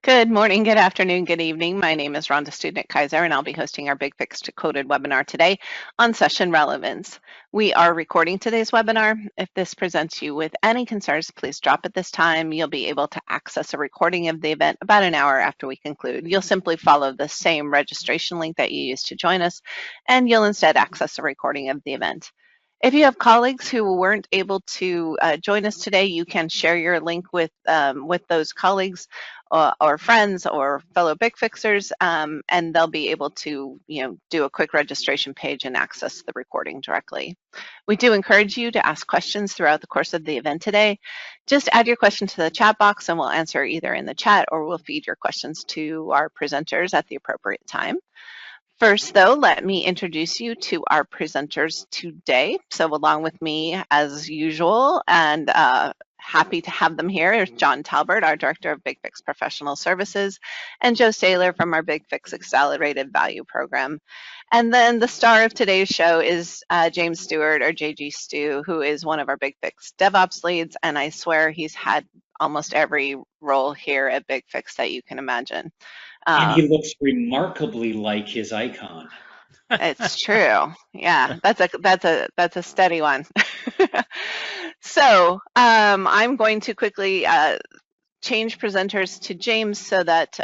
Good morning, good afternoon, good evening. My name is Rhonda Student Kaiser, and I'll be hosting our BigFix Decoded webinar today on Session Relevance. We are recording today's webinar. If this presents you with any concerns, please drop at this time. You'll be able to access a recording of the event about an hour after we conclude. You'll simply follow the same registration link that you used to join us, and you'll instead access a recording of the event. If you have colleagues who weren't able to join us today, you can share your link with those colleagues or friends or fellow Big Fixers, and they'll be able to, do a quick registration page and access the recording directly. We do encourage you to ask questions throughout the course of the event today. Just add your question to the chat box and we'll answer either in the chat or we'll feed your questions to our presenters at the appropriate time. First, though, let me introduce you to our presenters today. So along with me, as usual, and happy to have them here, is John Talbert, our Director of BigFix Professional Services, and Joe Saylor from our BigFix Accelerated Value Program. And then the star of today's show is James Stewart, or JG Stew, who is one of our BigFix DevOps leads, and I swear he's had almost every role here at BigFix that you can imagine. And he looks remarkably like his icon. It's true. Yeah, that's a steady one. So I'm going to quickly change presenters to James so that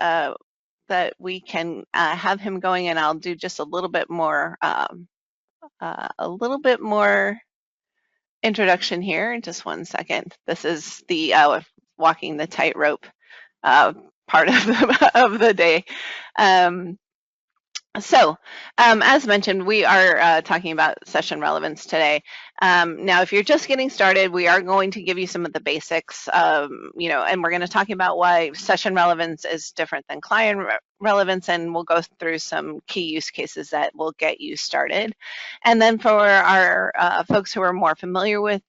that we can have him going, and I'll do just a little bit more introduction here in just one second. This is the walking the tightrope part of the day. So, as mentioned, we are talking about session relevance today. Now, if you're just getting started, we are going to give you some of the basics, and we're going to talk about why session relevance is different than client relevance, and we'll go through some key use cases that will get you started. And then for our folks who are more familiar with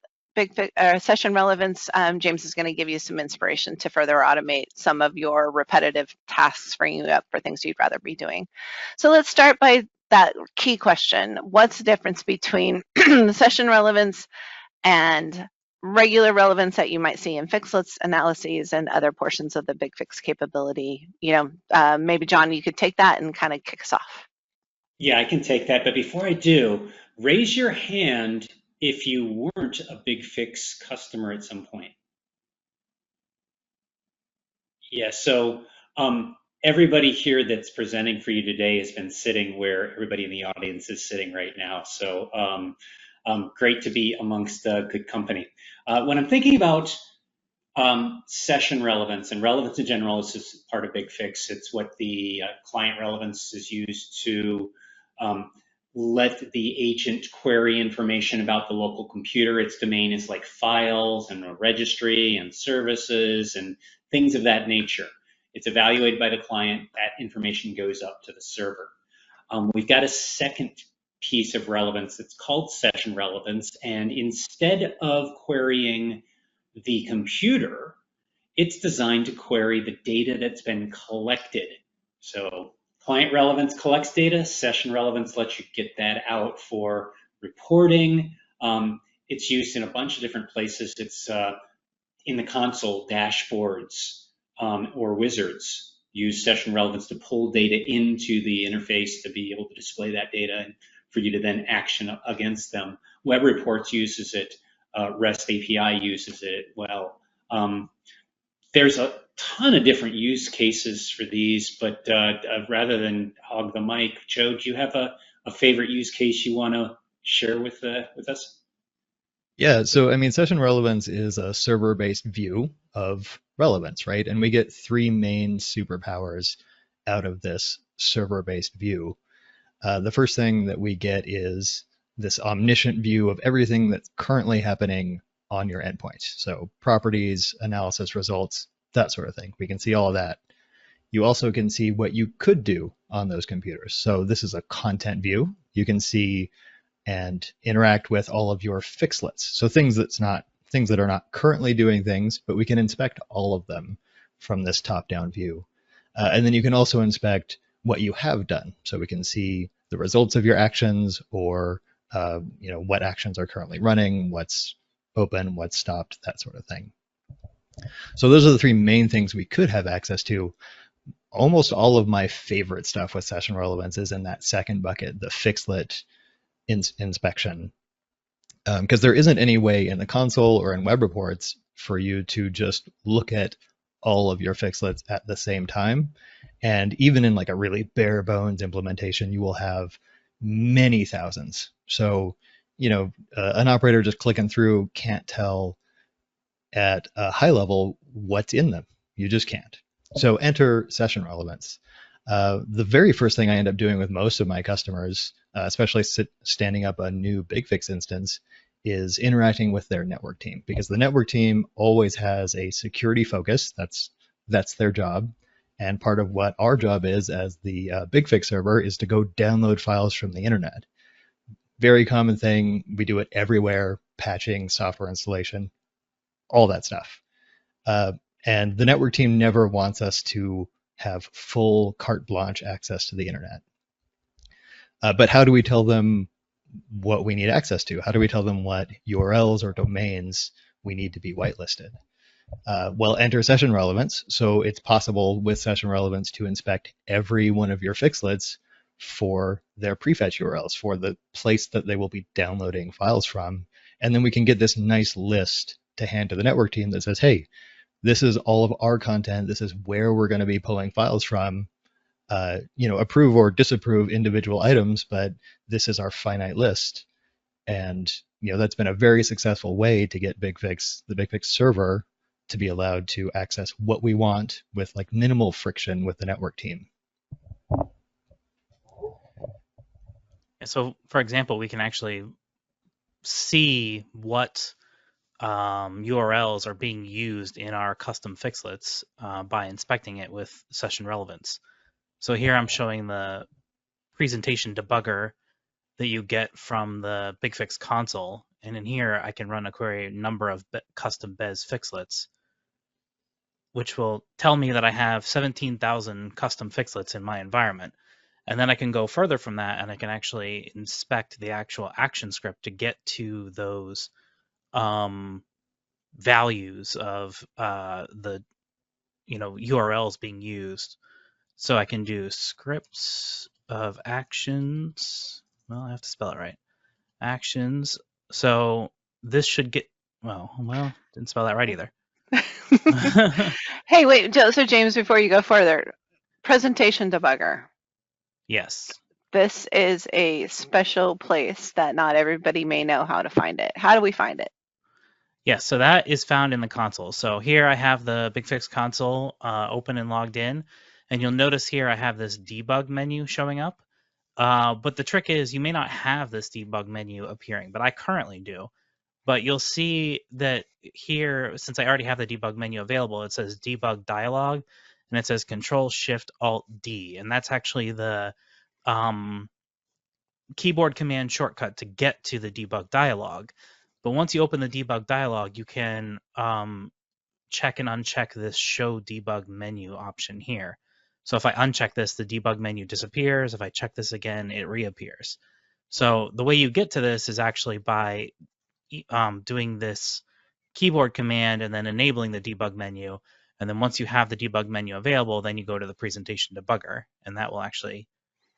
session relevance, James is going to give you some inspiration to further automate some of your repetitive tasks, freeing you up for things you'd rather be doing. So let's start by that key question. What's the difference between session relevance and regular relevance that you might see in fixlets analyses and other portions of the BigFix capability? Maybe John, you could take that and kind of kick us off. Yeah, I can take that. But before I do, raise your hand if you weren't a BigFix customer at some point. Yeah, so everybody here that's presenting for you today has been sitting where everybody in the audience is sitting right now. So great to be amongst good company. When I'm thinking about session relevance, and relevance in general is just part of BigFix. It's what the client relevance is used to let the agent query information about the local computer. Its domain is like files and a registry and services and things of that nature. It's evaluated by the client. That information goes up to the server. We've got a second piece of relevance that's called session relevance, and instead of querying the computer, it's designed to query the data that's been collected. So client relevance collects data, session relevance lets you get that out for reporting. It's used in a bunch of different places. It's in the console, dashboards or wizards use session relevance to pull data into the interface to be able to display that data and for you to then action against them. Web Reports uses it. REST API uses it well. There's a ton of different use cases for these, but rather than hog the mic, Joe, do you have a favorite use case you want to share with us? Yeah, so I mean, session relevance is a server-based view of relevance, right? And we get three main superpowers out of this server-based view. The first thing that we get is this omniscient view of everything that's currently happening on your endpoint. So properties, analysis results, that sort of thing. We can see all of that. You also can see what you could do on those computers. So this is a content view. You can see and interact with all of your fixlets. So things that are not currently doing things, but we can inspect all of them from this top-down view. And then you can also inspect what you have done. So we can see the results of your actions, or what actions are currently running, what's open, what's stopped, that sort of thing. So those are the three main things we could have access to, almost all of my favorite stuff with session relevance is in that second bucket, the fixlet inspection, because there isn't any way in the console or in web reports for you to just look at all of your fixlets at the same time. And even in like a really bare bones implementation, you will have many thousands. So, an operator just clicking through can't tell at a high level what's in them. You just can't. So enter session relevance. The very first thing I end up doing with most of my customers, especially standing up a new BigFix instance, is interacting with their network team, because the network team always has a security focus. That's their job. And part of what our job is as the BigFix server is to go download files from the internet. Very common thing. We do it everywhere: patching, software installation, all that stuff. And the network team never wants us to have full carte blanche access to the internet. But how do we tell them what we need access to? How do we tell them what URLs or domains we need to be whitelisted? Well, enter session relevance. So it's possible with session relevance to inspect every one of your fixlets for their prefetch URLs, for the place that they will be downloading files from. And then we can get this nice list to hand to the network team that says, hey, this is all of our content. This is where we're going to be pulling files from. Approve or disapprove individual items, but this is our finite list. And that's been a very successful way to get the BigFix server, to be allowed to access what we want with like minimal friction with the network team. So, for example, we can actually see what URLs are being used in our custom fixlets by inspecting it with session relevance. So here I'm showing the presentation debugger that you get from the BigFix console. And in here, I can run a query number of custom bez fixlets, which will tell me that I have 17,000 custom fixlets in my environment. And then I can go further from that, and I can actually inspect the actual action script to get to those values of the URLs being used. So I can do scripts of actions. Well, I have to spell it right. Actions. So this should get, didn't spell that right either. Hey, wait, so James, before you go further, presentation debugger. Yes. This is a special place that not everybody may know how to find it. How do we find it? Yes, so that is found in the console. So here I have the BigFix console open and logged in, and you'll notice here I have this debug menu showing up. But the trick is you may not have this debug menu appearing, but I currently do. But you'll see that here, since I already have the debug menu available, it says debug dialog, and it says Control-Shift-Alt-D, and that's actually the keyboard command shortcut to get to the debug dialog. But once you open the debug dialog, you can check and uncheck this show debug menu option here. So if I uncheck this, the debug menu disappears. If I check this again, it reappears. So the way you get to this is actually by doing this keyboard command and then enabling the debug menu. And then once you have the debug menu available, then you go to the presentation debugger, and that will actually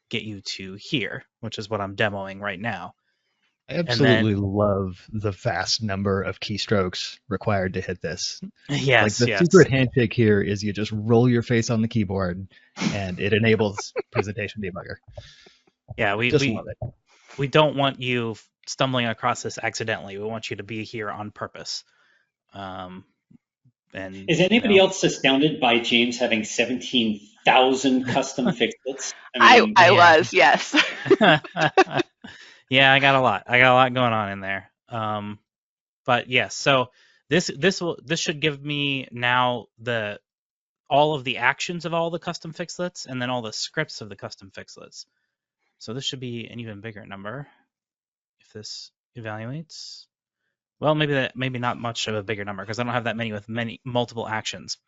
get you to here, which is what I'm demoing right now. I absolutely love the vast number of keystrokes required to hit this. Yes, like the secret handshake here is you just roll your face on the keyboard and it enables presentation debugger. Yeah, we love it. We don't want you stumbling across this accidentally. We want you to be here on purpose. And is anybody else astounded by James having 17,000 custom fixlets? I was, yes. Yeah, I got a lot. I got a lot going on in there. But yes, so this should give me now all of the actions of all the custom fixlets and then all the scripts of the custom fixlets. So this should be an even bigger number if this evaluates. Well, maybe not much of a bigger number because I don't have that many with multiple actions.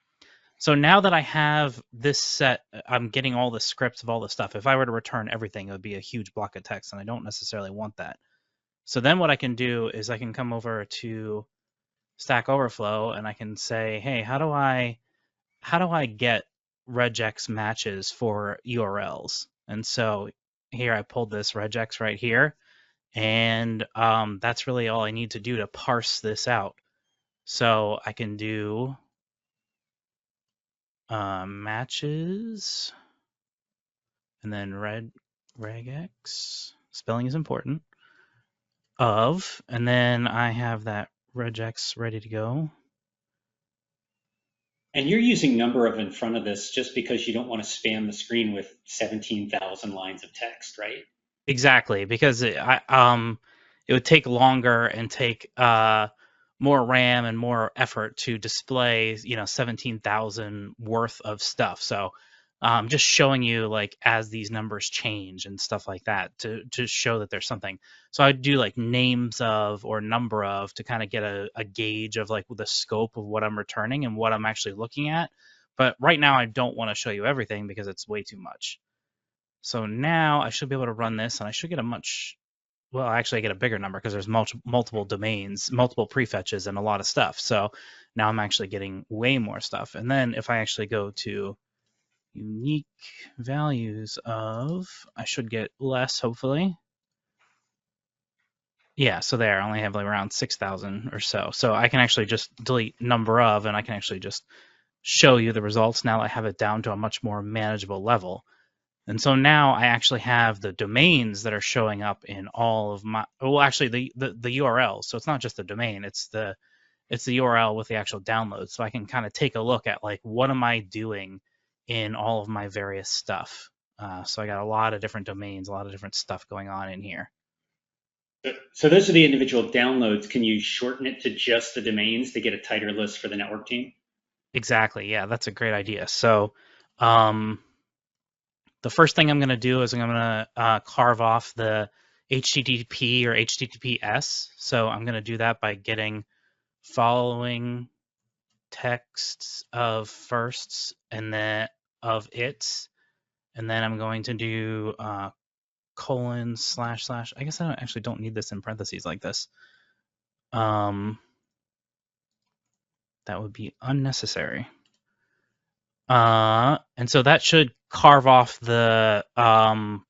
So now that I have this set, I'm getting all the scripts of all the stuff. If I were to return everything, it would be a huge block of text, and I don't necessarily want that. So then what I can do is I can come over to Stack Overflow, and I can say, hey, how do I get regex matches for URLs. And so here I pulled this regex right here, and that's really all I need to do to parse this out. So I can do matches, and then regex, spelling is important, of, and then I have that regex ready to go. And you're using number of in front of this just because you don't want to spam the screen with 17,000 lines of text, right? Exactly, because it would take longer and take more RAM and more effort to display 17,000 worth of stuff. So just showing you like as these numbers change and stuff like that to show that there's something. So I'd do like names of or number of to kind of get a gauge of like the scope of what I'm returning and what I'm actually looking at. But right now I don't want to show you everything because it's way too much. So now I should be able to run this, and I should get actually I get a bigger number because there's multiple domains, multiple prefetches, and a lot of stuff. So now I'm actually getting way more stuff. And then if I actually go to unique values of, I should get less, hopefully. Yeah, so there, I only have like around 6,000 or so. So I can actually just delete number of, and I can actually just show you the results. Now I have it down to a much more manageable level. And so now I actually have the domains that are showing up in all of my, well, actually the URL. So it's not just the domain, it's the URL with the actual download. So I can kind of take a look at like, what am I doing in all of my various stuff? So I got a lot of different domains, a lot of different stuff going on in here. So those are the individual downloads. Can you shorten it to just the domains to get a tighter list for the network team? Exactly. Yeah, that's a great idea. So, the first thing I'm going to do is I'm going to carve off the HTTP or HTTPS. So I'm going to do that by getting following texts of firsts and then of its, and then I'm going to do colon / I guess I actually don't need this in parentheses like this. That would be unnecessary. And so that should carve off the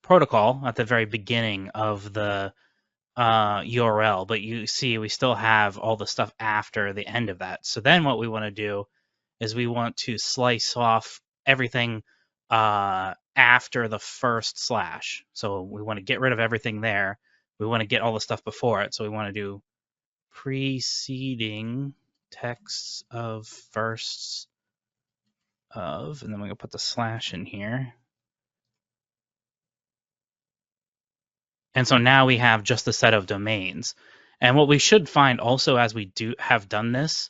protocol at the very beginning of the URL, but you see we still have all the stuff after the end of that. So then what we want to do is we want to slice off everything after the first slash. So we want to get rid of everything there. We want to get all the stuff before it. So we want to do preceding texts of firsts of, and then we're going to put the slash in here. And so now we have just a set of domains. And what we should find also as we have done this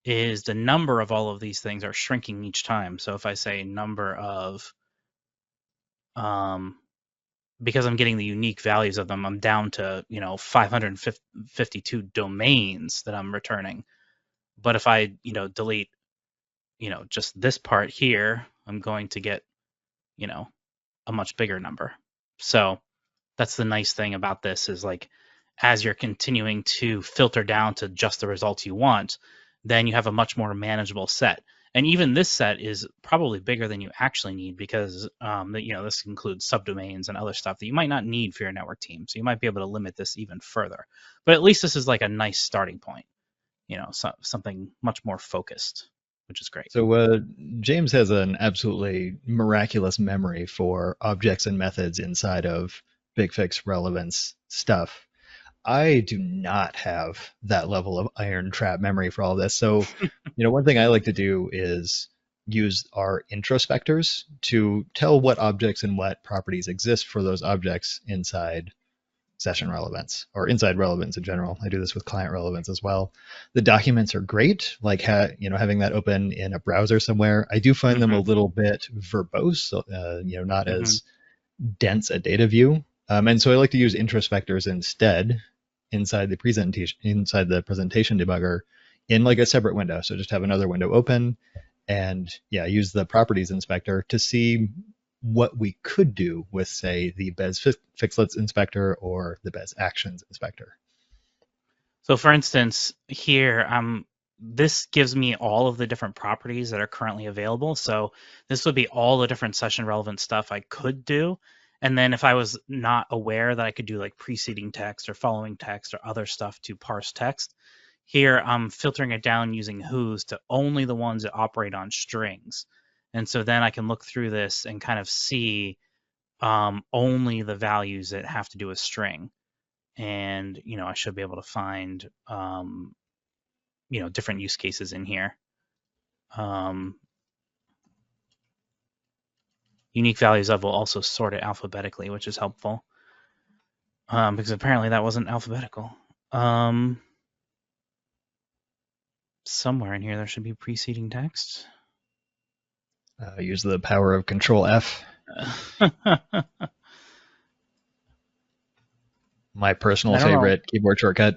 is the number of all of these things are shrinking each time. So if I say number of, because I'm getting the unique values of them, I'm down to 552 domains that I'm returning. But if I delete just this part here, I'm going to get a much bigger number. So that's the nice thing about this is like as you're continuing to filter down to just the results you want, then you have a much more manageable set. And even this set is probably bigger than you actually need because this includes subdomains and other stuff that you might not need for your network team. So you might be able to limit this even further. But at least this is like a nice starting point, something much more focused, which is great. So James has an absolutely miraculous memory for objects and methods inside of BigFix Relevance stuff. I do not have that level of iron trap memory for all this. So, one thing I like to do is use our introspectors to tell what objects and what properties exist for those objects inside Session Relevance or inside Relevance in general. I do this with Client Relevance as well. The documents are great, like having that open in a browser somewhere. I do find them a little bit verbose, not as dense a data view. And so I like to use introspectors instead inside the presentation debugger in like a separate window. So just have another window open and use the properties inspector to see what we could do with, say, the Bez Fixlets inspector or the Bez Actions inspector. So for instance, here I'm this gives me all of the different properties that are currently available. So this would be all the different session relevant stuff I could do. And then if I was not aware that I could do like preceding text or following text or other stuff to parse text, here I'm filtering it down using who's to only the ones that operate on strings. And so then I can look through this and kind of see only the values that have to do with string. And, I should be able to find, different use cases in here. Unique values of will also sort it alphabetically, which is helpful, because apparently that wasn't alphabetical. Somewhere in here there should be preceding text. Use the power of Control F. My personal favorite keyboard shortcut.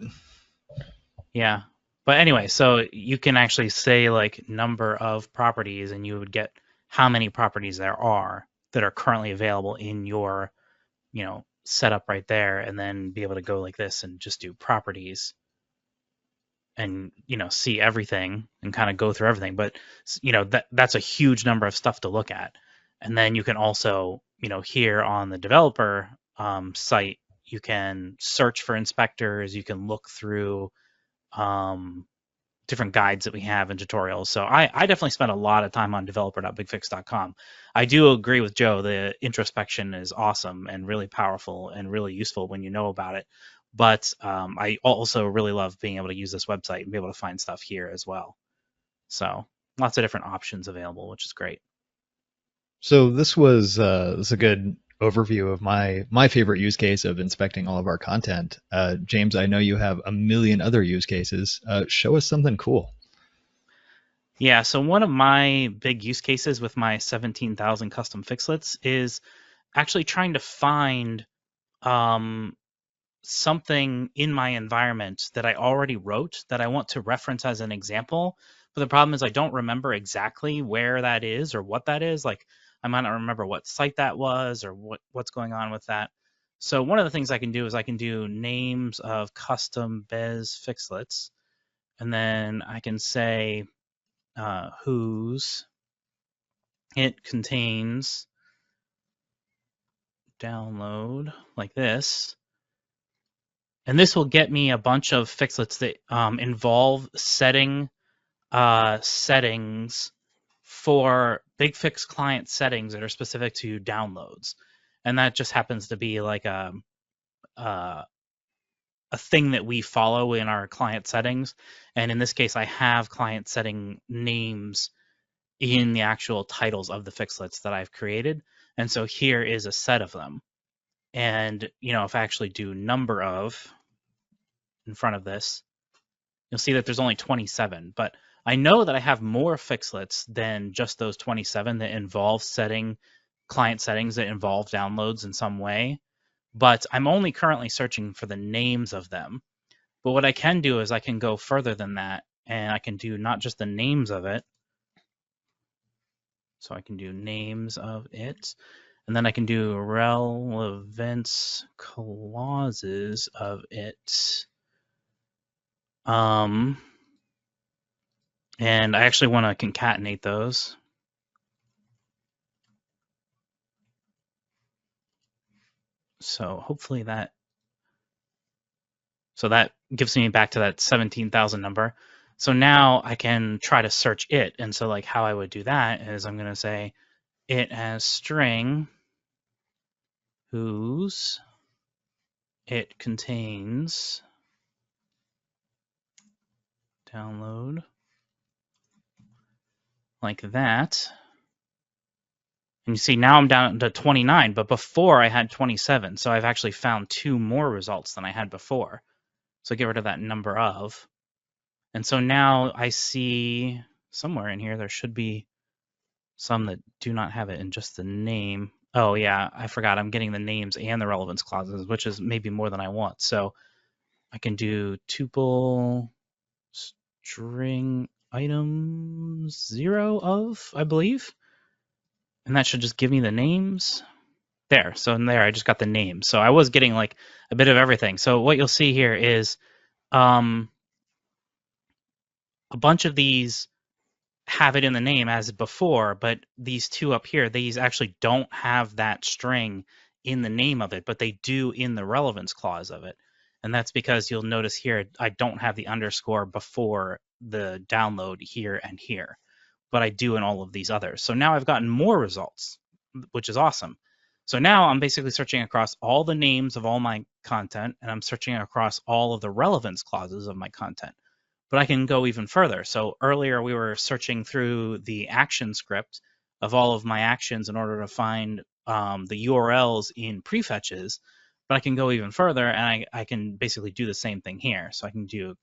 Yeah. But anyway, so you can actually say like number of properties, and you would get how many properties there are that are currently available in your, setup right there, and then be able to go like this and just do properties and, see everything and kind of go through everything. But, that's a huge number of stuff to look at. And then you can also, here on the developer site, you can search for inspectors, you can look through different guides that we have and tutorials. So I definitely spent a lot of time on developer.bigfix.com. I do agree with Joe. The introspection is awesome and really powerful and really useful when you know about it. But I also really love being able to use this website and be able to find stuff here as well. So lots of different options available, which is great. So this was a good overview of my favorite use case of inspecting all of our content. James, I know you have a million other use cases. Show us something cool. Yeah, so one of my big use cases with my 17,000 custom fixlets is actually trying to find something in my environment that I already wrote that I want to reference as an example. But the problem is I don't remember exactly where that is or what that is. Like I might not remember what site that was or what's going on with that. So one of the things I can do is I can do names of custom Bez fixlets, and then I can say whose it contains download like this. And this will get me a bunch of fixlets that involve setting settings for BigFix client settings that are specific to downloads. And that just happens to be like a thing that we follow in our client settings. And in this case, I have client setting names in the actual titles of the fixlets that I've created. And so here is a set of them. And, if I actually do number of in front of this, you'll see that there's only 27. But I know that I have more fixlets than just those 27 that involve setting client settings that involve downloads in some way. But I'm only currently searching for the names of them. But what I can do is I can go further than that, and I can do not just the names of it. So I can do names of it, and then I can do relevance clauses of it. And I actually want to concatenate those. So hopefully that gives me back to that 17,000 number. So now I can try to search it. And so like how I would do that is I'm going to say it as string whose it contains download like that. And you see now I'm down to 29, but before I had 27. So I've actually found 2 more results than I had before. So get rid of that number of. And so now I see somewhere in here there should be some that do not have it in just the name. Oh yeah, I forgot I'm getting the names and the relevance clauses, which is maybe more than I want. So I can do tuple string items 0 of, I believe. And that should just give me the names. There, so in there I just got the names. So I was getting like a bit of everything. So what you'll see here is a a bunch of these have it in the name as before, but these two up here, these actually don't have that string in the name of it, but they do in the relevance clause of it. And that's because you'll notice here, I don't have the underscore before the download here and here, but I do in all of these others. So now I've gotten more results, which is awesome. So now I'm basically searching across all the names of all my content, and I'm searching across all of the relevance clauses of my content. But I can go even further. So earlier we were searching through the action script of all of my actions in order to find the URLs in prefetches, but I can go even further, and I can basically do the same thing here. So I can do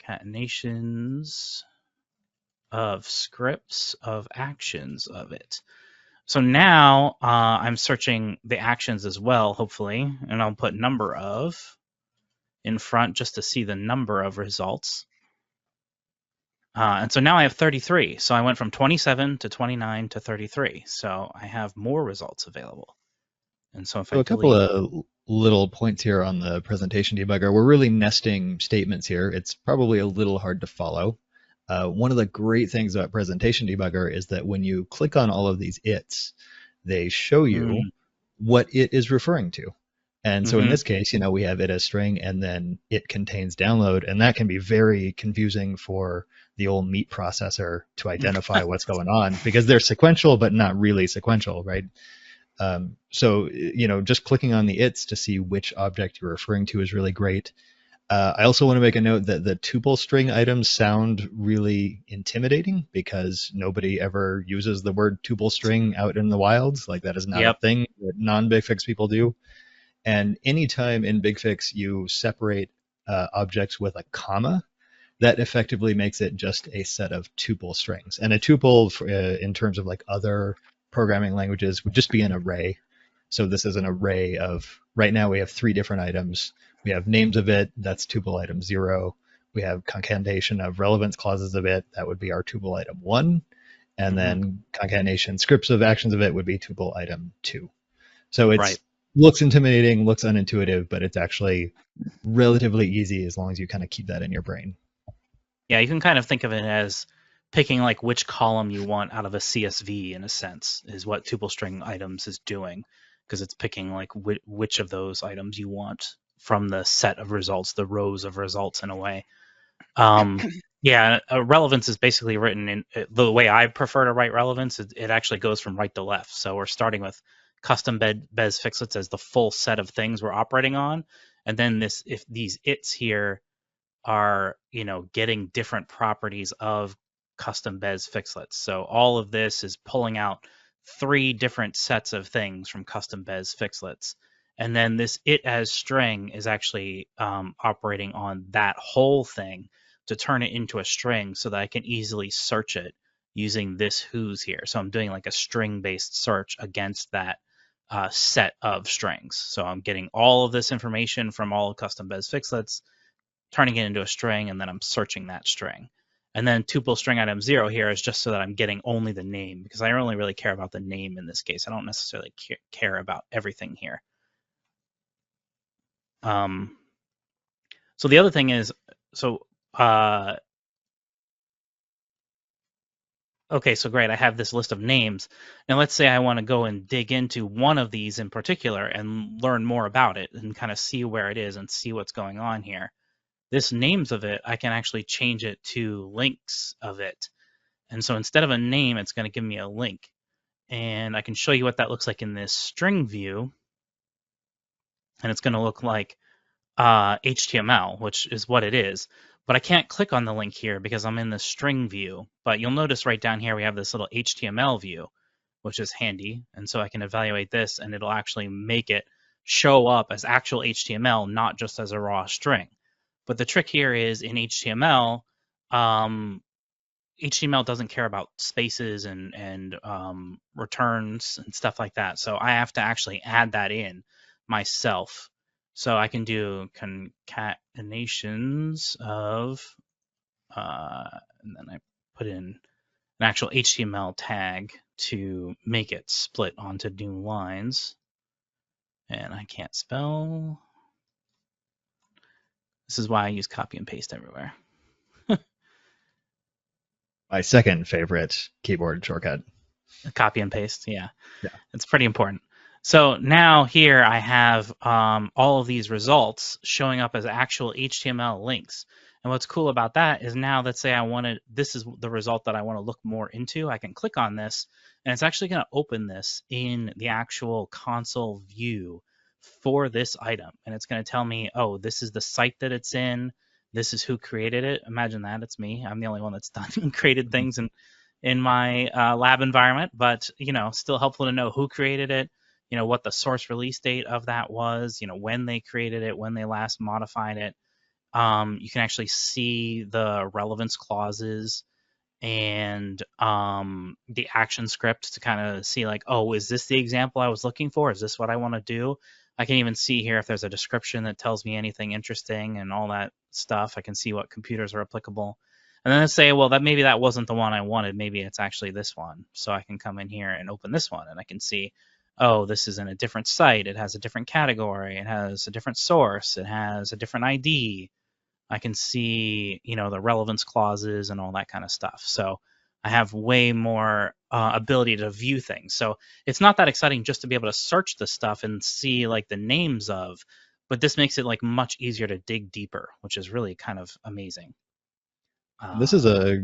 concatenations of scripts of actions of it. So now I'm searching the actions as well, hopefully, and I'll put number of in front just to see the number of results. And so now I have 33. So I went from 27 to 29 to 33. So I have more results available. And so if So I a couple delete, of little points here on the presentation debugger. We're really nesting statements here. It's probably a little hard to follow. One of the great things about presentation debugger is that when you click on all of these its, they show you what it is referring to. And so in this case, we have it as string and then it contains download, and that can be very confusing for the old meat processor to identify what's going on because they're sequential, but not really sequential, right? So, just clicking on the its to see which object you're referring to is really great. I also want to make a note that the tuple string items sound really intimidating because nobody ever uses the word tuple string out in the wilds. Like that is not a thing that non-BigFix people do. And anytime in BigFix you separate objects with a comma, that effectively makes it just a set of tuple strings. And a tuple, in terms of like other programming languages, would just be an array. So this is an array of, right now we have 3 different items. We have names of it, that's tuple item 0. We have concatenation of relevance clauses of it, that would be our tuple item 1. And then concatenation scripts of actions of it would be tuple item 2. So it's looks intimidating, looks unintuitive, but it's actually relatively easy as long as you kind of keep that in your brain. Yeah, you can kind of think of it as picking like which column you want out of a CSV in a sense is what tuple string items is doing, because it's picking like which of those items you want from the set of results, the rows of results in a way. Yeah, relevance is basically written in the way I prefer to write relevance. It actually goes from right to left. So we're starting with custom bez fixlets as the full set of things we're operating on, and then if these its here are getting different properties of custom bez fixlets. So all of this is pulling out 3 different sets of things from custom bez fixlets. And then this it as string is actually operating on that whole thing to turn it into a string so that I can easily search it using this who's here. So I'm doing like a string-based search against that set of strings. So I'm getting all of this information from all custom bez fixlets, turning it into a string, and then I'm searching that string. And then tuple string item 0 here is just so that I'm getting only the name, because I only really care about the name in this case. I don't necessarily care about everything here. So the other thing is, okay, so great, I have this list of names. Now let's say I want to go and dig into one of these in particular and learn more about it and kind of see where it is and see what's going on here. This names of it, I can actually change it to links of it. And so instead of a name, it's going to give me a link. And I can show you what that looks like in this string view. And it's going to look like HTML, which is what it is. But I can't click on the link here because I'm in the string view. But you'll notice right down here we have this little HTML view, which is handy. And so I can evaluate this, and it'll actually make it show up as actual HTML, not just as a raw string. But the trick here is in HTML, HTML doesn't care about spaces and returns and stuff like that. So I have to actually add that in myself. So I can do concatenations of, and then I put in an actual HTML tag to make it split onto new lines. And I can't spell. This is why I use copy and paste everywhere. My second favorite keyboard shortcut. Copy and paste, yeah. Yeah. It's pretty important. So now here I have all of these results showing up as actual HTML links. And what's cool about that is now, let's say this is the result that I want to look more into. I can click on this, and it's actually going to open this in the actual console view for this item. And it's going to tell me, oh, this is the site that it's in. This is who created it. Imagine that, it's me. I'm the only one that's done and created things in my lab environment, but still helpful to know who created it, what the source release date of that was, when they created it, when they last modified it. You can actually see the relevance clauses and the action script to kind of see like, oh, is this the example I was looking for? Is this what I want to do? I can even see here if there's a description that tells me anything interesting and all that stuff. I can see what computers are applicable. And then let's say, well, maybe that wasn't the one I wanted. Maybe it's actually this one. So I can come in here and open this one, and I can see, oh, this is in a different site. It has a different category. It has a different source. It has a different ID. I can see, the relevance clauses and all that kind of stuff. So I have way more ability to view things. So it's not that exciting just to be able to search the stuff and see like the names of, but this makes it like much easier to dig deeper, which is really kind of amazing. This is a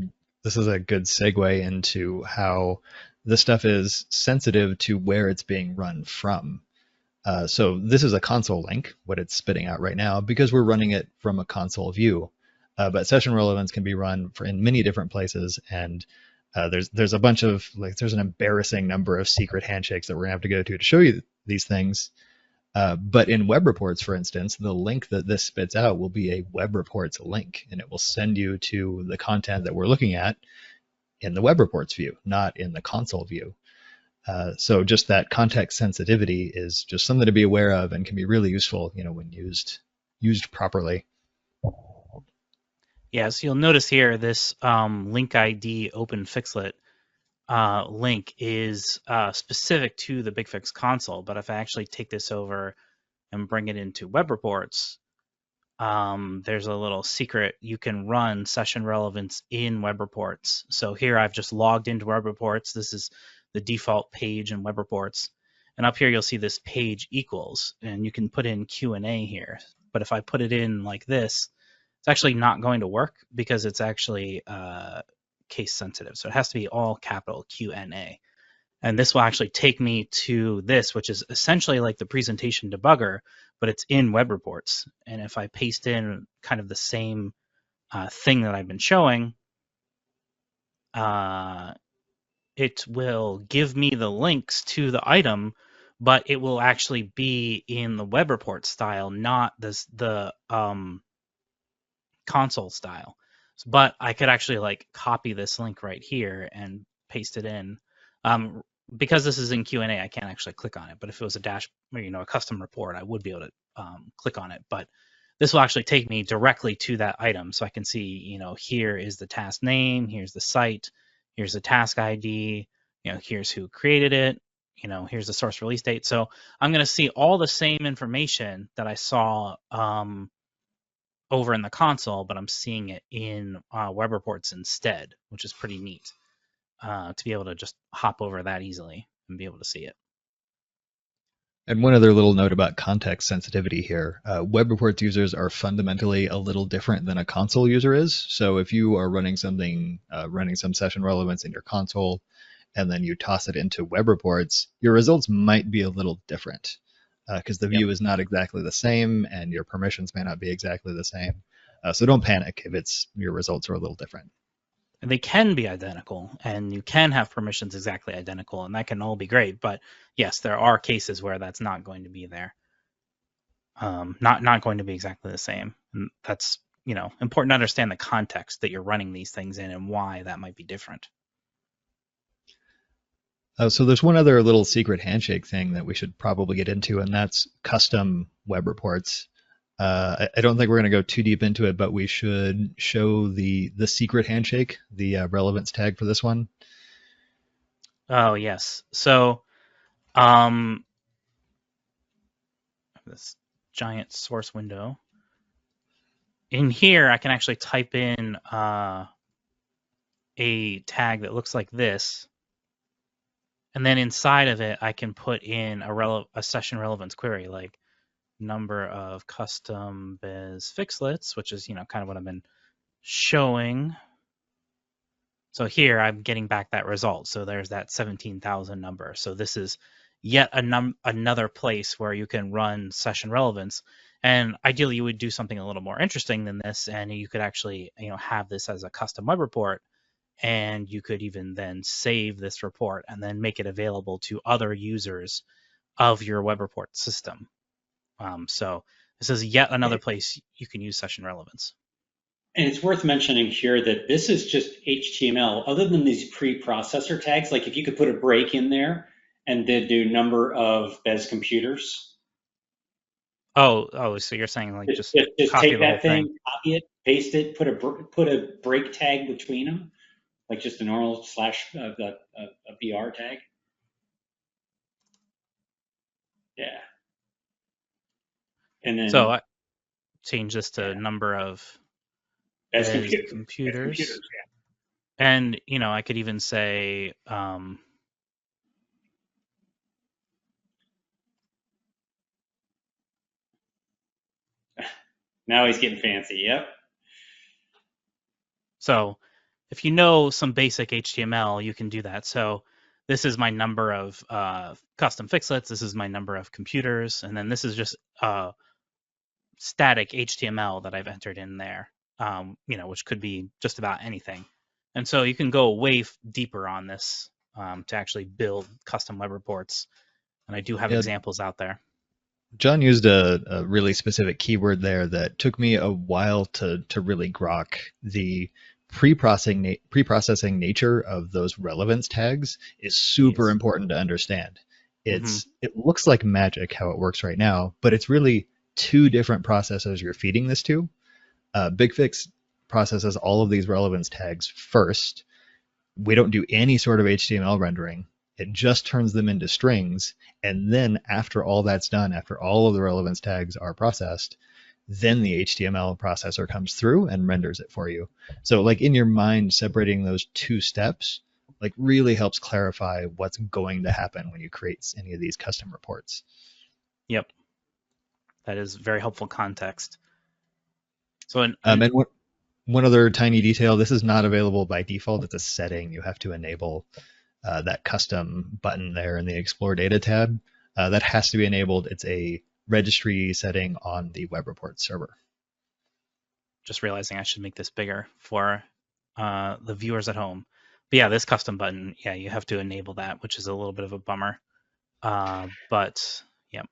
good segue into how this stuff is sensitive to where it's being run from. So this is a console link, what it's spitting out right now, because we're running it from a console view. But session relevance can be run in many different places, and there's a bunch of there's an embarrassing number of secret handshakes that we're gonna have to go to show you these things. But in web reports, for instance, the link that this spits out will be a web reports link, and it will send you to the content that we're looking at in the web reports view, not in the console view. So just that context sensitivity is just something to be aware of and can be really useful, when used properly. Yeah, so you'll notice here this link ID open fixlet link is specific to the BigFix console. But if I actually take this over and bring it into web reports, there's a little secret. You can run session relevance in web reports. So here I've just logged into web reports. This is the default page in web reports. And up here, you'll see this page equals, and you can put in Q&A here. But if I put it in like this, it's actually not going to work because it's actually case sensitive. So it has to be all capital Q&A. And this will actually take me to this, which is essentially like the presentation debugger, but it's in web reports. And if I paste in kind of the same thing that I've been showing, it will give me the links to the item, but it will actually be in the web report style, not the console style. But I could actually like copy this link right here and paste it in. Because this is in Q&A, I can't actually click on it. But if it was a custom report, I would be able to click on it. But this will actually take me directly to that item. So I can see, here is the task name, here's the site, here's the task ID, here's who created it, here's the source release date. So I'm going to see all the same information that I saw over in the console, but I'm seeing it in web reports instead, which is pretty neat to be able to just hop over that easily and be able to see it. And one other little note about context sensitivity here. Web reports users are fundamentally a little different than a console user is. So if you are running something, running some session relevance in your console, and then you toss it into web reports, your results might be a little different because the view is not exactly the same and your permissions may not be exactly the same. So don't panic if your results are a little different. And they can be identical, and you can have permissions exactly identical, and that can all be great. But yes, there are cases where that's not going to be there. Not going to be exactly the same. And that's important to understand the context that you're running these things in and why that might be different. So there's one other little secret handshake thing that we should probably get into, and that's custom web reports. I don't think we're going to go too deep into it, but we should show the secret handshake, the relevance tag for this one. Oh, yes. So this giant source window. In here, I can actually type in a tag that looks like this. And then inside of it, I can put in a session relevance query like number of custom biz fixlets, which is, kind of what I've been showing. So here I'm getting back that result. So there's that 17,000 number. So this is yet another place where you can run session relevance. And ideally you would do something a little more interesting than this. And you could actually, have this as a custom web report. And you could even then save this report and then make it available to other users of your web report system. So this is yet another place you can use session relevance. And it's worth mentioning here that this is just HTML. Other than these pre-processor tags, like if you could put a break in there and then do number of Bez computers. Oh, so you're saying like just copy take the whole that thing, thing. copy it, paste it, put a break tag between them, like just a normal slash a BR tag. Yeah. And then So I change this to number of Bez computers. Yeah. And I could even say now he's getting fancy. Yep. So if you know some basic HTML, you can do that. So this is my number of custom fixlets. This is my number of computers. And then this is just static HTML that I've entered in there, which could be just about anything. And so you can go way deeper on this to actually build custom web reports. And I do have examples out there. John used a really specific keyword there that took me a while to really grok. The pre-processing nature of those relevance tags is super important to understand. It looks like magic how it works right now, but it's really two different processes you're feeding this to. BigFix processes all of these relevance tags first. We don't do any sort of HTML rendering. It just turns them into strings. And then after all that's done, after all of the relevance tags are processed, then the HTML processor comes through and renders it for you. So like in your mind, separating those two steps like really helps clarify what's going to happen when you create any of these custom reports. Yep. That is very helpful context. So and one other tiny detail, this is not available by default. It's a setting. You have to enable that custom button there in the Explore Data tab. That has to be enabled. It's a registry setting on the web report server. Just realizing I should make this bigger for the viewers at home. But yeah, this custom button, yeah, you have to enable that, which is a little bit of a bummer. But yeah.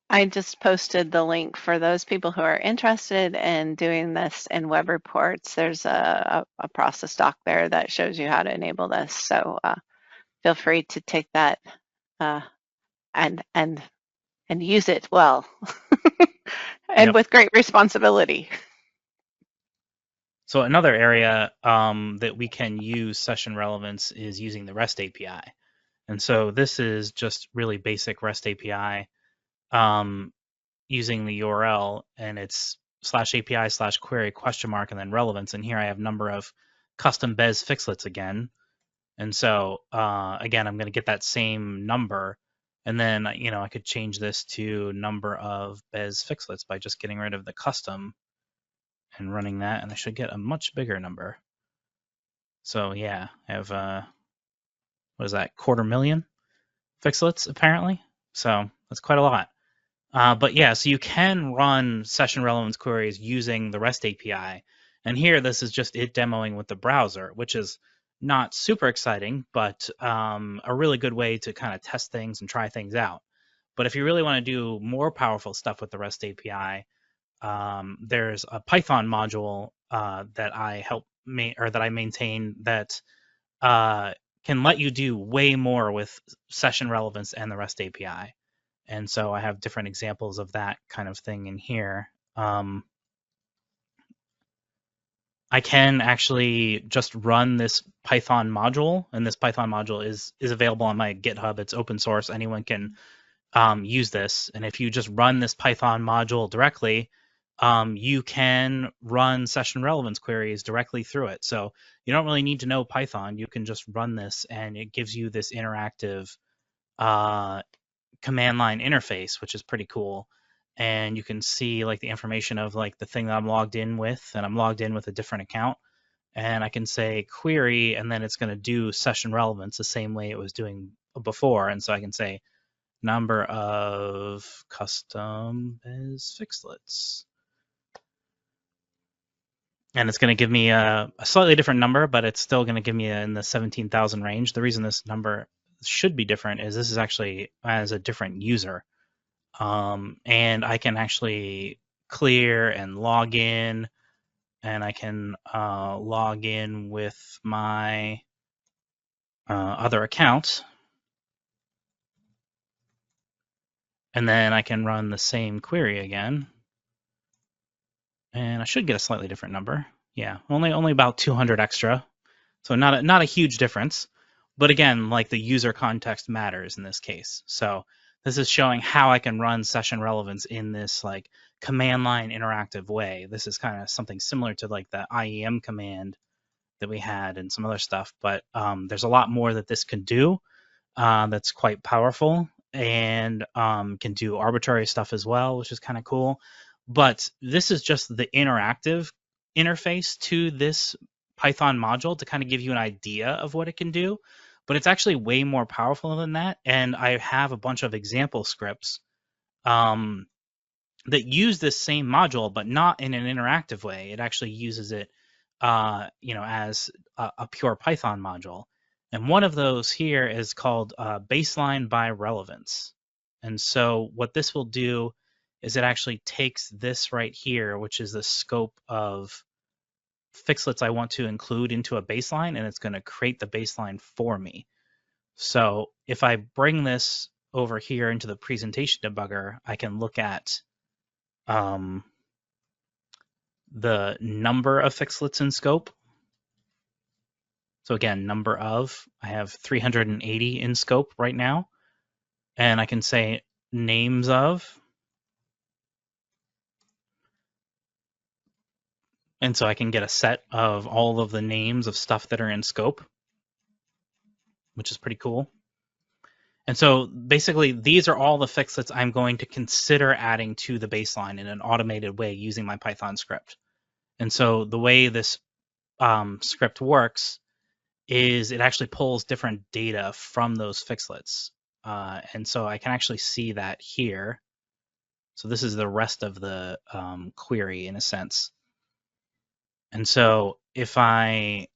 I just posted the link for those people who are interested in doing this in web reports. There's a process doc there that shows you how to enable this. So feel free to take that and use it well and with great responsibility. So another area that we can use session relevance is using the REST API. And so this is just really basic REST API using the URL, and it's /API/query ? And then relevance. And here I have number of custom Bez fixlets again. And so again, I'm going to get that same number. And then, I could change this to number of Bez fixlets by just getting rid of the custom and running that, and I should get a much bigger number. So yeah, I have what is that, 250,000 fixlets apparently. So that's quite a lot. But yeah, so you can run session relevance queries using the REST API. And here, this is just it demoing with the browser, which is not super exciting, but a really good way to kind of test things and try things out. But if you really want to do more powerful stuff with the REST API, there's a Python module that I maintain that can let you do way more with session relevance and the REST API. And so I have different examples of that kind of thing in here. I can actually just run this Python module, and this Python module is available on my GitHub. It's open source. Anyone can use this. And if you just run this Python module directly, you can run session relevance queries directly through it. So you don't really need to know Python. You can just run this, and it gives you this interactive command line interface, which is pretty cool. And you can see like the information of like the thing that I'm logged in with, and I'm logged in with a different account. And I can say query, and then it's going to do session relevance the same way it was doing before. And so I can say number of custom biz fixlets. And it's going to give me a slightly different number, but it's still going to give me in the 17,000 range. The reason this number should be different is this is actually as a different user. And I can actually clear and log in, and I can log in with my other account. And then I can run the same query again. And I should get a slightly different number. Yeah, only about 200 extra. So not a huge difference. But again, like the user context matters in this case. So this is showing how I can run session relevance in this like command line interactive way. This is kind of something similar to like the IEM command that we had and some other stuff. But there's a lot more that this can do that's quite powerful, and can do arbitrary stuff as well, which is kind of cool. But this is just the interactive interface to this Python module to kind of give you an idea of what it can do. But it's actually way more powerful than that. And I have a bunch of example scripts that use this same module, but not in an interactive way. It actually uses it, as a pure Python module. And one of those here is called baseline by relevance. And so what this will do is it actually takes this right here, which is the scope of fixlets I want to include into a baseline, and it's going to create the baseline for me. So if I bring this over here into the presentation debugger, I can look at the number of fixlets in scope. So again, number of, I have 380 in scope right now. And I can say names of. And so I can get a set of all of the names of stuff that are in scope, which is pretty cool. And so basically, these are all the fixlets I'm going to consider adding to the baseline in an automated way using my Python script. And so the way this script works is it actually pulls different data from those fixlets. And so I can actually see that here. So this is the rest of the query in a sense. And so if I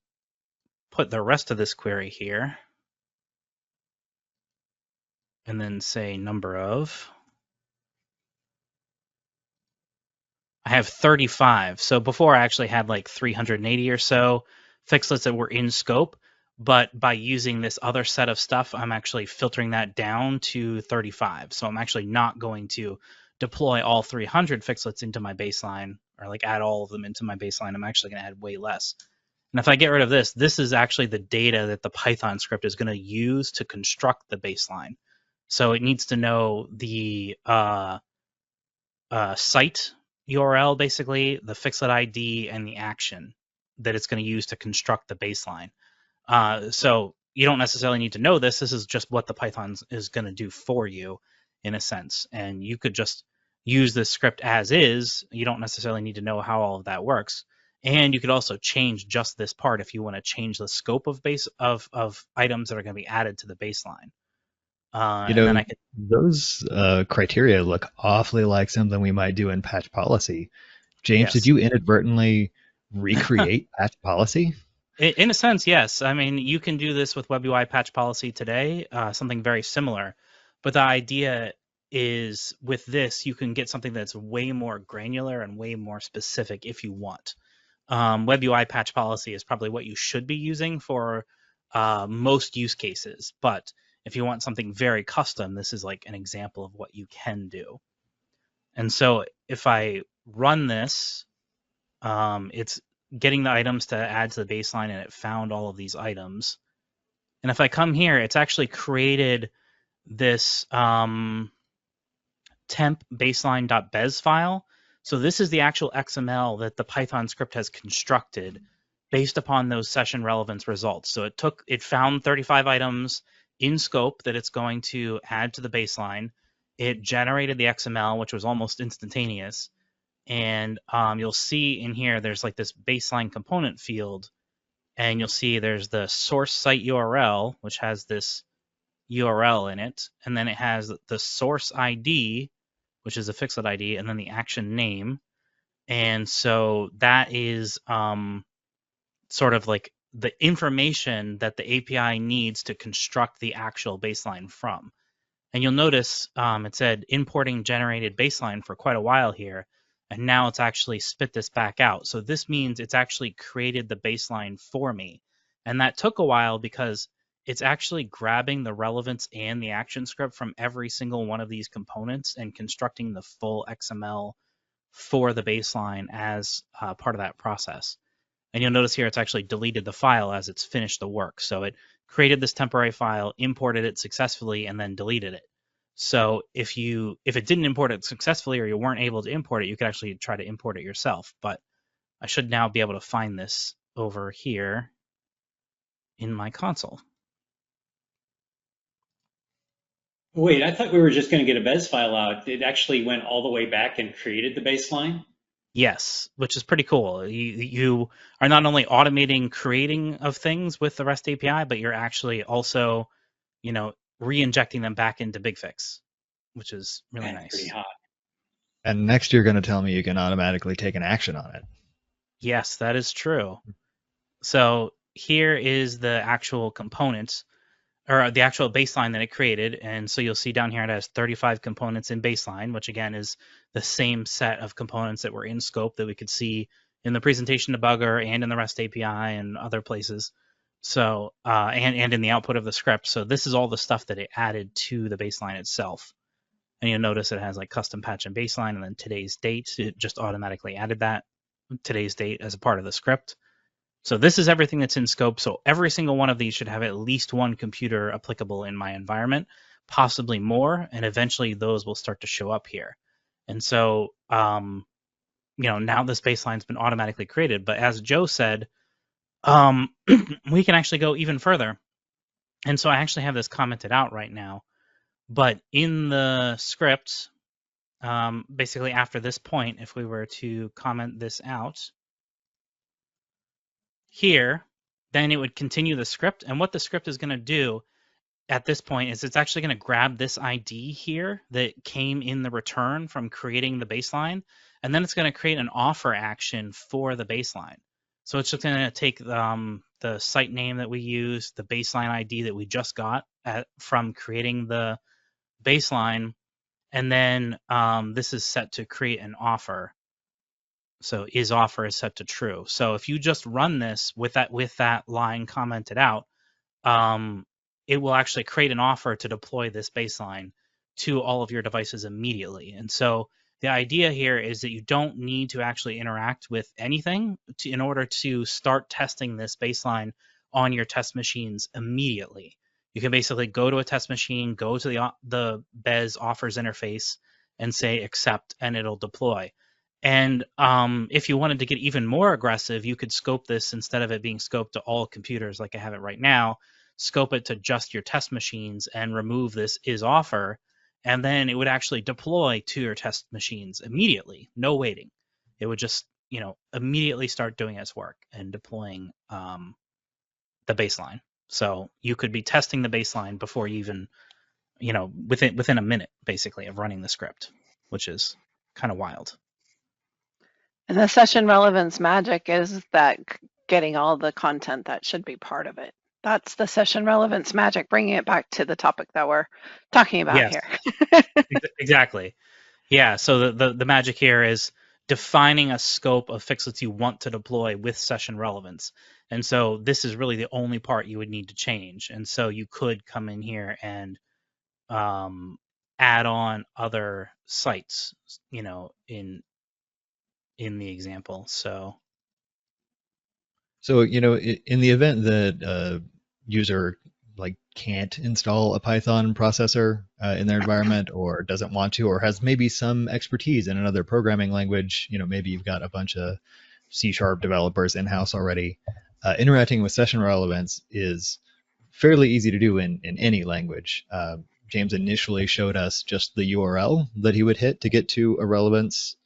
put the rest of this query here and then say number of, I have 35. So before I actually had like 380 or so fixlets that were in scope, but by using this other set of stuff, I'm actually filtering that down to 35. So I'm actually not going to deploy all 300 fixlets into my baseline, or like add all of them into my baseline. I'm actually going to add way less. And if I get rid of this, this is actually the data that the Python script is going to use to construct the baseline. So it needs to know the site URL, basically, the fixlet ID, and the action that it's going to use to construct the baseline. So you don't necessarily need to know this. This is just what the Python is going to do for you, in a sense. And you could just use this script as is. You don't necessarily need to know how all of that works. And you could also change just this part if you want to change the scope of items that are going to be added to the baseline. And then I could... those criteria look awfully like something we might do in patch policy. James, yes. Did you inadvertently recreate patch policy? In a sense, yes. I mean, you can do this with WebUI patch policy today, something very similar. But the idea is with this, you can get something that's way more granular and way more specific if you want. WebUI patch policy is probably what you should be using for most use cases. But if you want something very custom, this is like an example of what you can do. And so if I run this, it's getting the items to add to the baseline, and it found all of these items. And if I come here, it's actually created this temp baseline.bez file. So this is the actual XML that the Python script has constructed based upon those session relevance results. So it found 35 items in scope that it's going to add to the baseline. It generated the XML, which was almost instantaneous. And you'll see in here, there's like this baseline component field, and you'll see there's the source site URL, which has this URL in it, and then it has the source ID, which is a fixlet ID, and then the action name. And so that is sort of like the information that the API needs to construct the actual baseline from. And you'll notice it said importing generated baseline for quite a while here, and now it's actually spit this back out. So this means it's actually created the baseline for me. And that took a while because it's actually grabbing the relevance and the action script from every single one of these components and constructing the full XML for the baseline as part of that process. And you'll notice here it's actually deleted the file as it's finished the work. So it created this temporary file, imported it successfully, and then deleted it. So if it didn't import it successfully or you weren't able to import it, you could actually try to import it yourself. But I should now be able to find this over here in my console. Wait, I thought we were just going to get a Bez file out. It actually went all the way back and created the baseline? Yes, which is pretty cool. You are not only automating creating of things with the REST API, but you're actually also, re-injecting them back into BigFix, which is really Man, pretty nice. hot. And next you're going to tell me you can automatically take an action on it. Yes, that is true. So here is the actual components, or the actual baseline that it created. And so you'll see down here it has 35 components in baseline, which again is the same set of components that were in scope that we could see in the presentation debugger and in the REST API and other places. So and in the output of the script. So this is all the stuff that it added to the baseline itself. And you'll notice it has like custom patch and baseline, and then today's date. It just automatically added that today's date as a part of the script. So this is everything that's in scope. So every single one of these should have at least one computer applicable in my environment, possibly more, and eventually those will start to show up here. And so, now this baseline's been automatically created. But as Joe said, we can actually go even further. And so I actually have this commented out right now. But in the script, basically after this point, if we were to comment this out here, then it would continue the script. And what the script is going to do at this point is it's actually going to grab this ID here that came in the return from creating the baseline, and then it's going to create an offer action for the baseline. So it's just going to take the site name that we use, the baseline ID that we just got from creating the baseline, and then this is set to create an offer. So is offer is set to true. So if you just run this with that line commented out, it will actually create an offer to deploy this baseline to all of your devices immediately. And so the idea here is that you don't need to actually interact with anything in order to start testing this baseline on your test machines immediately. You can basically go to a test machine, go to the Bez offers interface and say accept, and it'll deploy. And if you wanted to get even more aggressive, you could scope this instead of it being scoped to all computers like I have it right now, scope it to just your test machines and remove this is offer. And then it would actually deploy to your test machines immediately, no waiting. It would just, immediately start doing its work and deploying the baseline. So you could be testing the baseline before you even, within a minute, basically, of running the script, which is kind of wild. And the session relevance magic is that getting all the content that should be part of it. That's the session relevance magic, bringing it back to the topic that we're talking about here. Exactly. Yeah. So the magic here is defining a scope of fixlets you want to deploy with session relevance. And so this is really the only part you would need to change. And so you could come in here and add on other sites, in the example. So in the event that a user like can't install a Python processor in their environment, or doesn't want to, or has maybe some expertise in another programming language. Maybe you've got a bunch of C# developers in-house already. Interacting with Session Relevance is fairly easy to do in any language. James initially showed us just the URL that he would hit to get to a relevance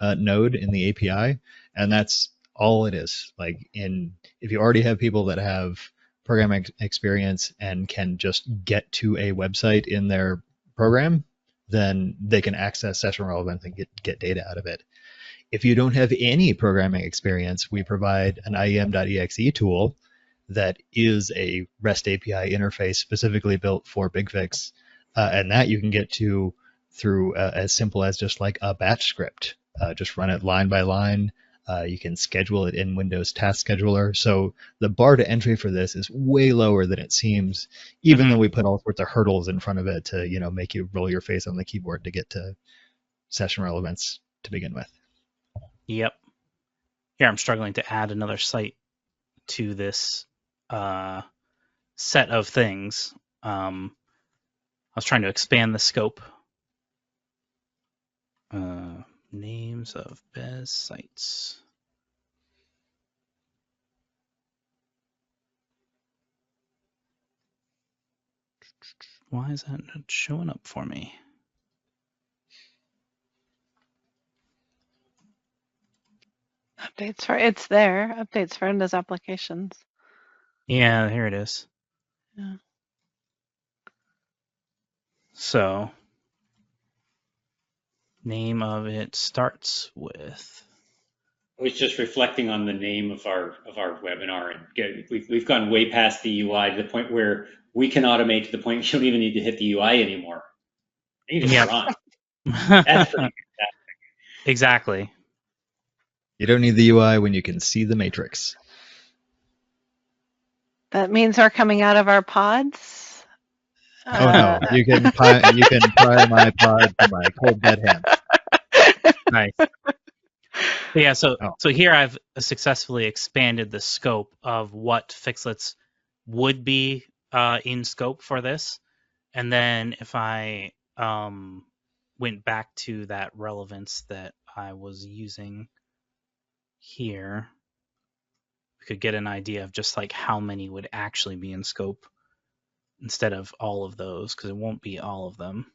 node in the API, and that's all it is. If you already have people that have programming experience and can just get to a website in their program, then they can access Session Relevance and get data out of it. If you don't have any programming experience, we provide an IEM.exe tool that is a REST API interface specifically built for BigFix, and that you can get to through as simple as just like a batch script. Just run it line by line. You can schedule it in Windows Task Scheduler. So the bar to entry for this is way lower than it seems, even though we put all sorts of hurdles in front of it to make you roll your face on the keyboard to get to Session Relevance to begin with. Yep. Here I'm struggling to add another site to this set of things. I was trying to expand the scope. Names of Bez sites. Why is that not showing up for me? It's there. Updates for Windows applications. Yeah, here it is. Yeah. So, name of it starts with. I was just reflecting on the name of our webinar, and we've gone way past the UI to the point where we can automate to the point you don't even need to hit the UI anymore. You just run. That's pretty fantastic. Exactly. You don't need the UI when you can see the matrix. That means we're coming out of our pods. Oh no! You can pry my pod to my cold dead hand. Nice. Yeah, so here I've successfully expanded the scope of what fixlets would be in scope for this, and then if I went back to that relevance that I was using here, we could get an idea of just like how many would actually be in scope instead of all of those, because it won't be all of them.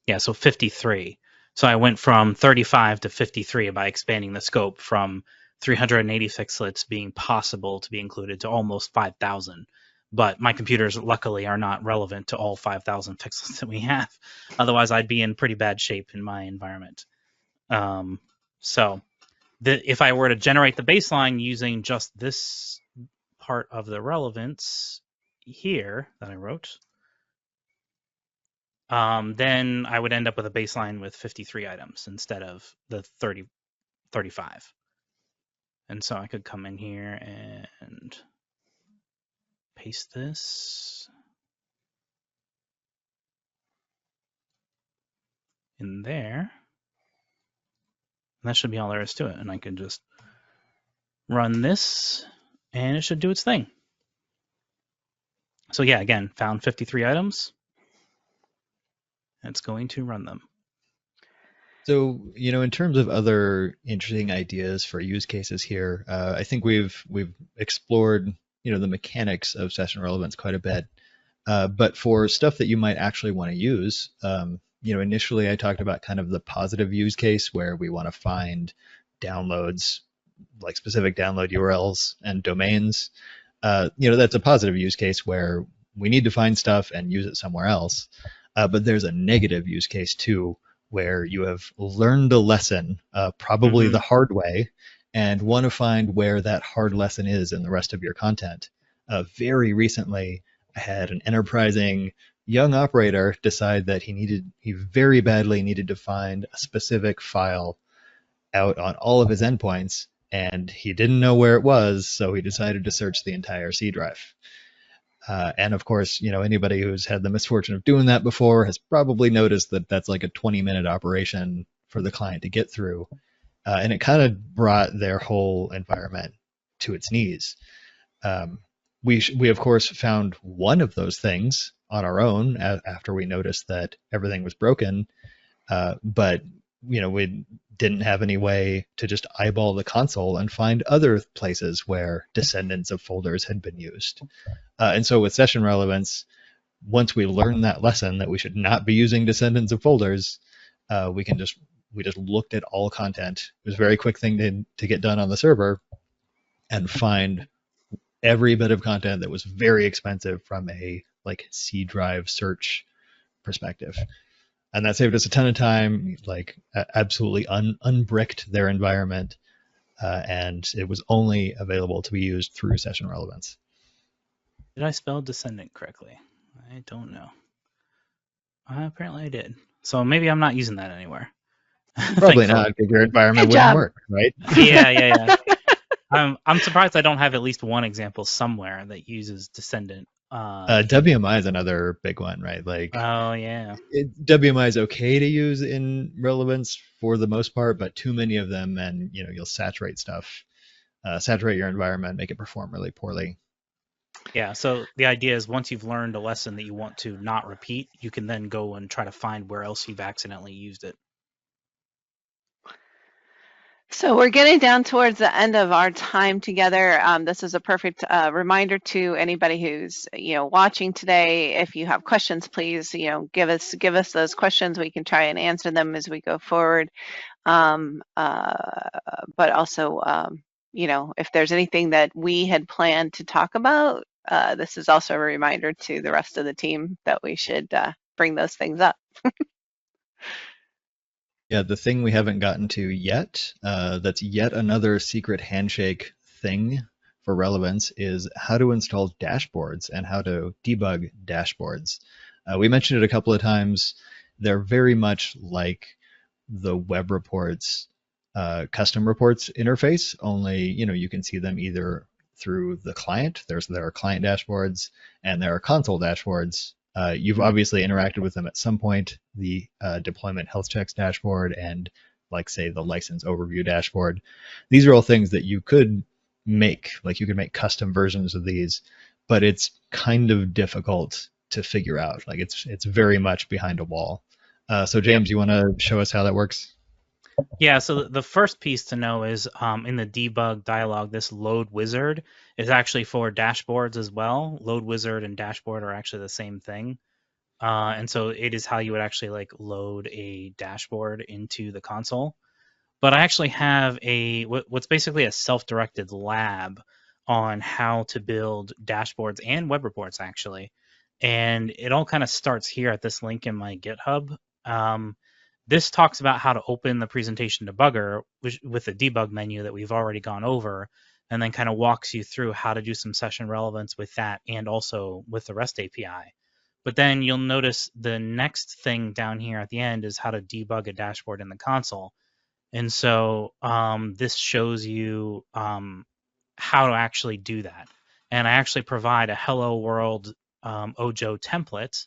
Yeah, so 53. So I went from 35 to 53 by expanding the scope from 380 fixlets being possible to be included to almost 5,000. But my computers, luckily, are not relevant to all 5,000 fixlets that we have. Otherwise, I'd be in pretty bad shape in my environment. If I were to generate the baseline using just this part of the relevance here that I wrote, then I would end up with a baseline with 53 items instead of the 35. And so I could come in here and paste this in there. And that should be all there is to it. And I could just run this and it should do its thing. So yeah, again, found 53 items. It's going to run them. So, in terms of other interesting ideas for use cases here, I think we've explored, the mechanics of session relevance quite a bit. But for stuff that you might actually want to use, initially I talked about kind of the positive use case where we want to find downloads, like specific download URLs and domains. That's a positive use case where we need to find stuff and use it somewhere else. But there's a negative use case too, where you have learned a lesson, probably the hard way, and want to find where that hard lesson is in the rest of your content. Very recently, I had an enterprising young operator decide that he very badly needed to find a specific file out on all of his endpoints, and he didn't know where it was, so he decided to search the entire C drive. And of course, anybody who's had the misfortune of doing that before has probably noticed that that's like a 20-minute operation for the client to get through. And it kind of brought their whole environment to its knees. we of course found one of those things on our own after we noticed that everything was broken, but we didn't have any way to just eyeball the console and find other places where descendants of folders had been used. And so with session relevance, once we learn that lesson that we should not be using descendants of folders, we just looked at all content. It was a very quick thing to get done on the server and find every bit of content that was very expensive from a like C drive search perspective. And that saved us a ton of time, like absolutely unbricked their environment, and it was only available to be used through session relevance. Did I spell descendant correctly? I don't know. Apparently I did. So maybe I'm not using that anywhere. Probably not, because your environment Good wouldn't job. work, right? Yeah. I'm surprised I don't have at least one example somewhere that uses descendant. WMI is another big one, right? Like, Oh yeah. WMI is okay to use in relevance for the most part, but too many of them, and you'll saturate stuff, saturate your environment, make it perform really poorly. Yeah, so the idea is once you've learned a lesson that you want to not repeat, you can then go and try to find where else you've accidentally used it. So we're getting down towards the end of our time together. This is a perfect reminder to anybody who's watching today. If you have questions, please give us those questions. We can try and answer them as we go forward. But also, if there's anything that we had planned to talk about, this is also a reminder to the rest of the team that we should bring those things up. Yeah, the thing we haven't gotten to yet, that's yet another secret handshake thing for relevance, is how to install dashboards and how to debug dashboards. We mentioned it a couple of times. They're very much like the web reports, custom reports interface, only you can see them either through the client. There are client dashboards and there are console dashboards. You've obviously interacted with them at some point, the deployment health checks dashboard and, like, say, the license overview dashboard. These are all things that you could make, like you could make custom versions of these, but it's kind of difficult to figure out. Like it's very much behind a wall. So James, you want to show us how that works? Yeah, so the first piece to know is in the debug dialog, this load wizard is actually for dashboards as well. Load wizard and dashboard are actually the same thing. And so it is how you would actually like load a dashboard into the console. But I actually have what's basically a self-directed lab on how to build dashboards and web reports actually. And it all kind of starts here at this link in my GitHub. This talks about how to open the presentation debugger with the debug menu that we've already gone over, and then kind of walks you through how to do some session relevance with that and also with the REST API. But then you'll notice the next thing down here at the end is how to debug a dashboard in the console. And so this shows you how to actually do that. And I actually provide a hello world Ojo template,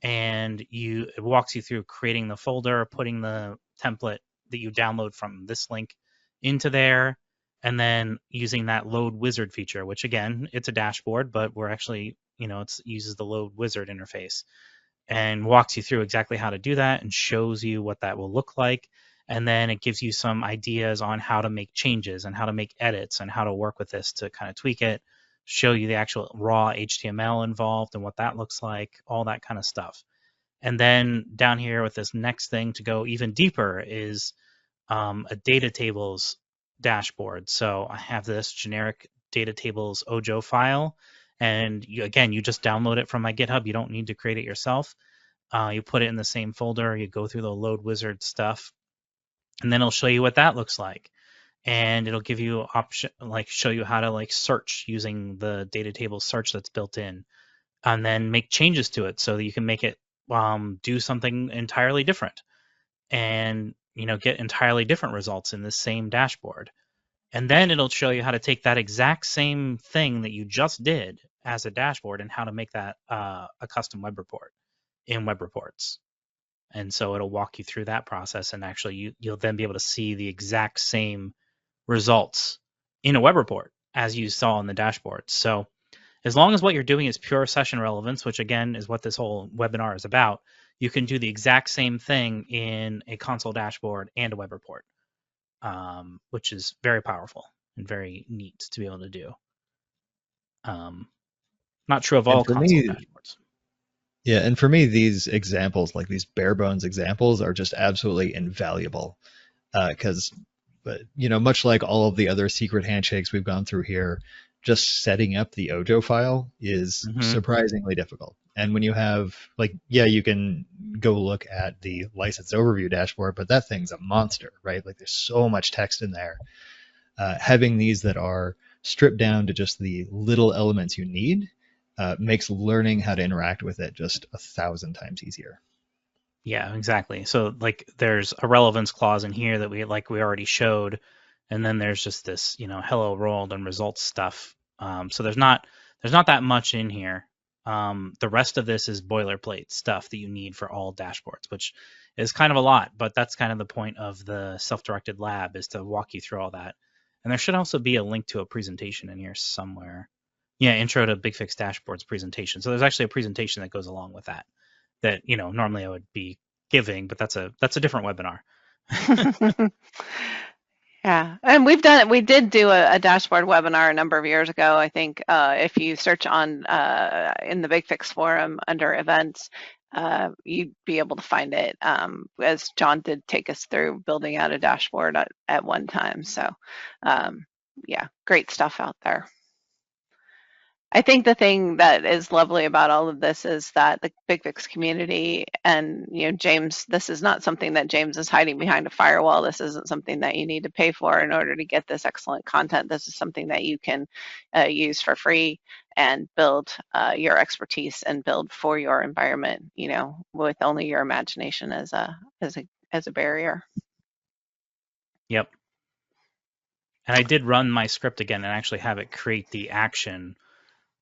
and it walks you through creating the folder, putting the template that you download from this link into there, and then using that load wizard feature, which again, it's a dashboard, but we're actually, it uses the load wizard interface and walks you through exactly how to do that and shows you what that will look like. And then it gives you some ideas on how to make changes and how to make edits and how to work with this to kind of tweak it, show you the actual raw HTML involved and what that looks like, all that kind of stuff. And then down here with this next thing to go even deeper is a data tables dashboard. So I have this generic data tables Ojo file. And you just download it from my GitHub. You don't need to create it yourself. You put it in the same folder. You go through the load wizard stuff. And then it'll show you what that looks like. And it'll give you option, like show you how to like search using the data table search that's built in, and then make changes to it so that you can make it do something entirely different, and get entirely different results in the same dashboard. And then it'll show you how to take that exact same thing that you just did as a dashboard and how to make that a custom web report in web reports. And so it'll walk you through that process, and actually you'll then be able to see the exact same results in a web report as you saw in the dashboard. So as long as what you're doing is pure session relevance, which again is what this whole webinar is about, you can do the exact same thing in a console dashboard and a web report, which is very powerful and very neat to be able to do. Not true of all console dashboards. Yeah, and for me, these examples, like these bare bones examples, are just absolutely invaluable. Because, much like all of the other secret handshakes we've gone through here, just setting up the Ojo file is surprisingly difficult. And when you have, you can go look at the license overview dashboard, but that thing's a monster, right? Like, there's so much text in there. Having these that are stripped down to just the little elements you need makes learning how to interact with it just 1,000 times easier. Yeah, exactly. So there's a relevance clause in here that we already showed, and then there's just this, hello world and results stuff. So there's not that much in here. The rest of this is boilerplate stuff that you need for all dashboards, which is kind of a lot, but that's kind of the point of the self-directed lab, is to walk you through all that. And there should also be a link to a presentation in here somewhere. Yeah, intro to BigFix dashboards presentation. So there's actually a presentation that goes along with that normally I would be giving, but that's a different webinar. Yeah, and we did do a dashboard webinar a number of years ago. I think if you search on in the BigFix Forum under events, you'd be able to find it, as John did take us through building out a dashboard at one time. So yeah, great stuff out there. I think the thing that is lovely about all of this is that the BigFix community and, James, this is not something that James is hiding behind a firewall. This isn't something that you need to pay for in order to get this excellent content. This is something that you can use for free and build your expertise and build for your environment, with only your imagination as a barrier. Yep. And I did run my script again and actually have it create the action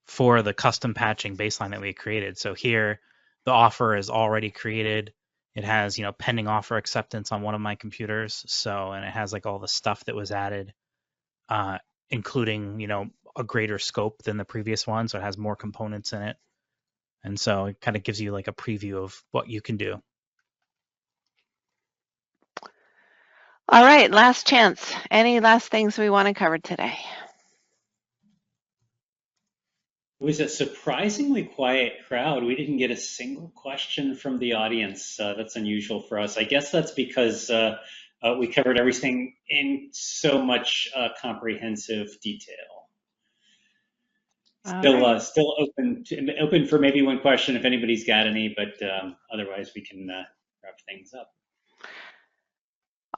for the custom patching baseline that we created. So here, the offer is already created. It has, pending offer acceptance on one of my computers. So, and it has all the stuff that was added, including, a greater scope than the previous one. So it has more components in it. And so it kind of gives you a preview of what you can do. All right, last chance. Any last things we want to cover today? It was a surprisingly quiet crowd. We didn't get a single question from the audience. That's unusual for us. I guess that's because we covered everything in so much comprehensive detail. Still open for maybe one question if anybody's got any, but otherwise we can wrap things up.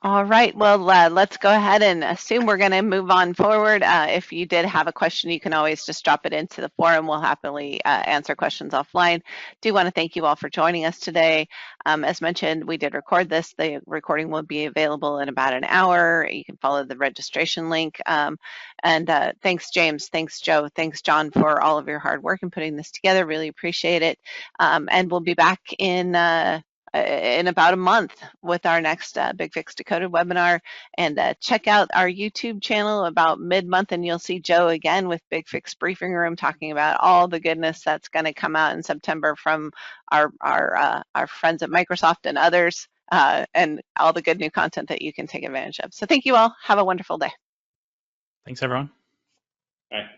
All right, well, let's go ahead and assume we're going to move on forward. If you did have a question, you can always just drop it into the forum. We'll happily answer questions offline. Do want to thank you all for joining us today. As mentioned, we did record this. The recording will be available in about an hour. You can follow the registration link. And thanks, James. Thanks, Joe. Thanks, John, for all of your hard work in putting this together. Really appreciate it. And we'll be back in about a month with our next BigFix Decoded webinar. And check out our YouTube channel about mid-month, and you'll see Joe again with BigFix Briefing Room talking about all the goodness that's going to come out in September from our friends at Microsoft and others, and all the good new content that you can take advantage of. So thank you all. Have a wonderful day. Thanks, everyone. Bye.